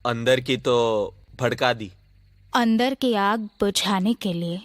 अंदर की तो भड़का दी। अंदर की आग बुझाने के लिए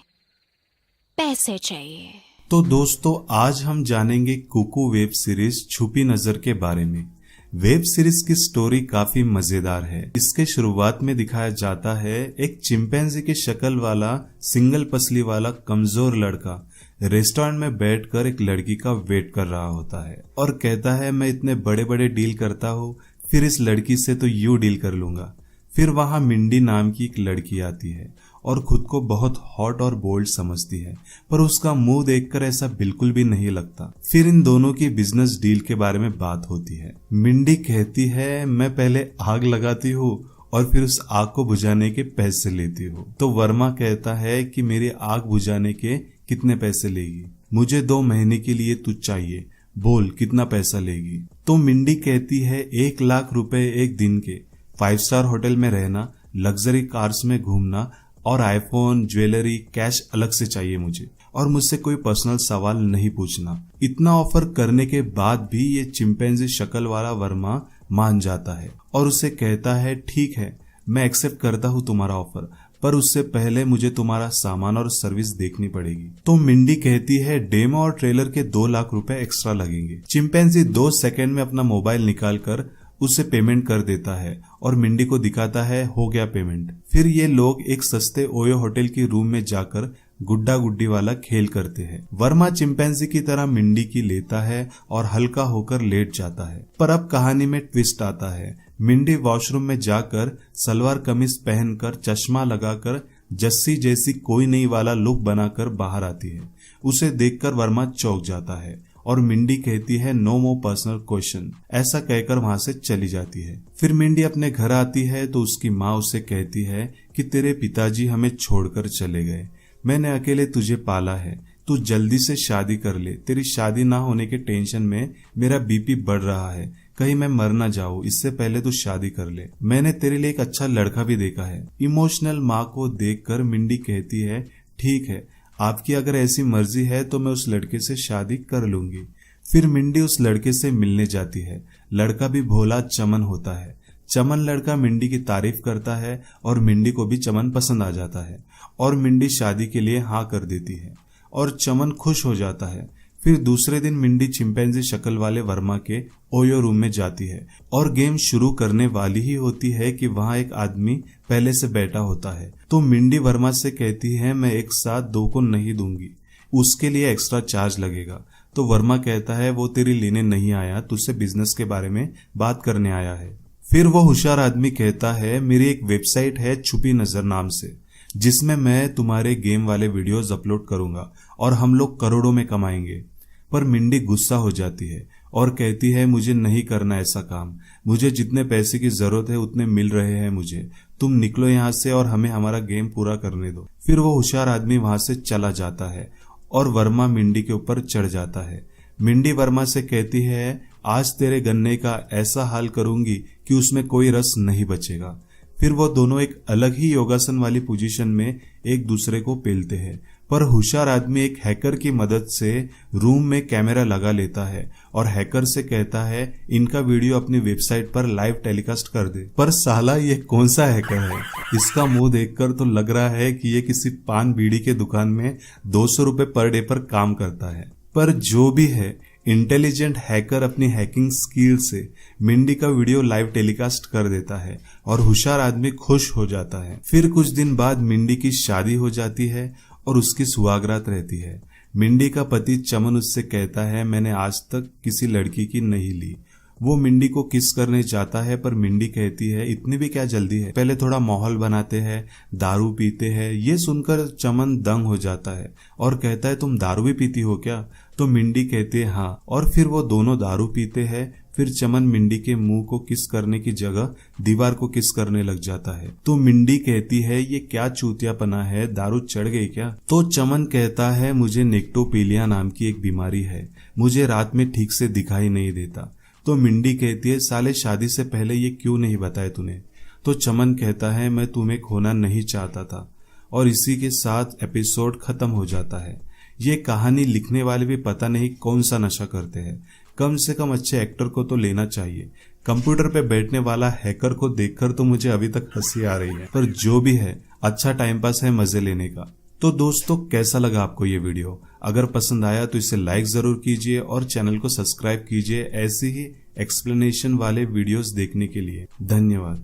पैसे चाहिए। तो दोस्तों, आज हम जानेंगे कुकू वेब सीरीज छुपी नजर के बारे में। वेब सीरीज की स्टोरी काफी मजेदार है। इसके शुरुआत में दिखाया जाता है एक चिंपैंजी की शक्ल वाला सिंगल पसली वाला कमजोर लड़का रेस्टोरेंट में बैठकर एक लड़की का वेट कर रहा होता है और कहता है, मैं इतने बड़े बड़े डील करता हूँ, फिर इस लड़की से तो यूं डील कर लूंगा। फिर वहां मिंडी नाम की एक लड़की आती है और खुद को बहुत हॉट और बोल्ड समझती है, पर उसका मुंह देखकर ऐसा बिल्कुल भी नहीं लगता। फिर इन दोनों की बिजनेस डील के बारे में बात होती है। मिंडी कहती है, मैं पहले आग लगाती हूँ और फिर उस आग को बुझाने के पैसे लेती हूँ। तो वर्मा कहता है कि मेरी आग बुझाने के कितने पैसे लेगी? मुझे 2 महीने के लिए तू चाहिए, बोल कितना पैसा लेगी? तो मिंडी कहती है 1 लाख रुपए एक दिन के, 5 स्टार होटल में रहना, लग्जरी कार्स में घूमना और आईफोन, ज्वेलरी, कैश अलग से चाहिए मुझे, और मुझसे कोई पर्सनल सवाल नहीं पूछना। इतना ऑफर करने के बाद भी ये चिंपैंजी शक्ल वाला वर्मा मान जाता है और उसे कहता है, ठीक है, मैं एक्सेप्ट करता हूँ तुम्हारा ऑफर, पर उससे पहले मुझे तुम्हारा सामान और सर्विस देखनी पड़ेगी। तो मिंडी कहती है, डेमो और ट्रेलर के 2 लाख रुपए एक्स्ट्रा लगेंगे। चिंपैंजी 2 सेकंड में अपना मोबाइल निकालकर उसे पेमेंट कर देता है और मिंडी को दिखाता है, हो गया पेमेंट। फिर ये लोग एक सस्ते ओयो होटल की रूम में जाकर गुड्डा गुड्डी वाला खेल करते हैं। वर्मा चिंपैंजी की तरह मिंडी की लेता है और हल्का होकर लेट जाता है। पर अब कहानी में ट्विस्ट आता है। मिंडी वॉशरूम में जाकर सलवार कमीज पहनकर चश्मा लगाकर जस्सी जैसी कोई नहीं वाला लुक बनाकर बाहर आती है। उसे देखकर वर्मा चौंक जाता है और मिंडी कहती है, नो मोर पर्सनल क्वेश्चन, ऐसा कहकर वहां से चली जाती है। फिर मिंडी अपने घर आती है तो उसकी माँ उसे कहती है कि तेरे पिताजी हमें छोड़कर चले गए, मैंने अकेले तुझे पाला है, तू जल्दी से शादी कर ले। तेरी शादी ना होने के टेंशन में मेरा बीपी बढ़ रहा है, कहीं मैं मर ना जाऊं, इससे पहले तू शादी कर ले। मैंने तेरे लिए एक अच्छा लड़का भी देखा है। इमोशनल माँ को देखकर मिंडी कहती है, ठीक है, आपकी अगर ऐसी मर्जी है तो मैं उस लड़के से शादी कर लूंगी। फिर मिंडी उस लड़के से मिलने जाती है। लड़का भी भोला चमन होता है। चमन लड़का मिंडी की तारीफ करता है और मिंडी को भी चमन पसंद आ जाता है और मिंडी शादी के लिए हाँ कर देती है और चमन खुश हो जाता है। फिर दूसरे दिन मिंडी चिंपैंजी शक्ल वाले वर्मा के ओयो रूम में जाती है और गेम शुरू करने वाली ही होती है कि वहां एक आदमी पहले से बैठा होता है। तो मिंडी वर्मा से कहती है, मैं एक साथ 2 को नहीं दूंगी, उसके लिए एक्स्ट्रा चार्ज लगेगा। तो वर्मा कहता है, वो तेरी लेने नहीं आया, तुझसे बिजनेस के बारे में बात करने आया है। फिर वो होशियार आदमी कहता है, मेरी एक वेबसाइट है छुपी नजर नाम से, जिसमें मैं तुम्हारे गेम वाले वीडियोस अपलोड करूंगा और हम लोग करोड़ों में कमाएंगे। पर मिंडी गुस्सा हो जाती है और कहती है, मुझे नहीं करना ऐसा काम, मुझे जितने पैसे की जरूरत है उतने मिल रहे हैं मुझे, तुम निकलो यहाँ से और हमें हमारा गेम पूरा करने दो। फिर वो होशियार आदमी वहां से चला जाता है और वर्मा मिंडी के ऊपर चढ़ जाता है। मिंडी वर्मा से कहती है, आज तेरे गन्ने का ऐसा हाल करूंगी कि उसमें कोई रस नहीं बचेगा। फिर वो दोनों एक अलग ही योगासन वाली पोजीशन में एक दूसरे को पेलते हैं, पर होशियार आदमी एक हैकर की मदद से रूम में कैमरा लगा लेता है और हैकर से कहता है, इनका वीडियो अपनी वेबसाइट पर लाइव टेलीकास्ट कर दे। पर साला ये कौन सा हैकर है? इसका मुंह देखकर तो लग रहा है कि ये किसी पान बीड़ी के दुकान में 200 रुपए पर डे पर काम करता है। पर जो भी है, इंटेलिजेंट हैकर अपनी हैकिंग स्किल से मिंडी का वीडियो लाइव टेलीकास्ट कर देता है और होशियार आदमी खुश हो जाता है। फिर कुछ दिन बाद मिंडी की शादी हो जाती है और उसकी सुहागरात रहती है। मिंडी का पति चमन उससे कहता है, मैंने आज तक किसी लड़की की नहीं ली। वो मिंडी को किस करने जाता है, पर मिंडी कहती है, इतनी भी क्या जल्दी है, पहले थोड़ा माहौल बनाते हैं, दारू पीते हैं। ये सुनकर चमन दंग हो जाता है और कहता है, तुम दारू भी पीती हो क्या? तो मिंडी कहती है, हाँ। और फिर वो दोनों दारू पीते हैं। फिर चमन मिंडी के मुंह को किस करने की जगह दीवार को किस करने लग जाता है। तो मिंडी कहती है, ये क्या चूतियापना है, दारू चढ़ गई क्या? तो चमन कहता है, मुझे नेक्टोपीलिया नाम की एक बीमारी है, मुझे रात में ठीक से दिखाई नहीं देता। तो मिंडी कहती है, साले शादी से पहले ये क्यों नहीं बताया तूने? तो चमन कहता है, मैं तुम्हें खोना नहीं चाहता था। और इसी के साथ एपिसोड खत्म हो जाता है। ये कहानी लिखने वाले भी पता नहीं कौन सा नशा करते हैं। कम से कम अच्छे एक्टर को तो लेना चाहिए। कंप्यूटर पे बैठने वाला हैकर को देखकर तो मुझे अभी तक हंसी आ रही है, पर जो भी है अच्छा टाइम पास है मजे लेने का। तो दोस्तों कैसा लगा आपको ये वीडियो? अगर पसंद आया तो इसे लाइक जरूर कीजिए और चैनल को सब्सक्राइब कीजिए ऐसे ही एक्सप्लेनेशन वाले वीडियोस देखने के लिए। धन्यवाद।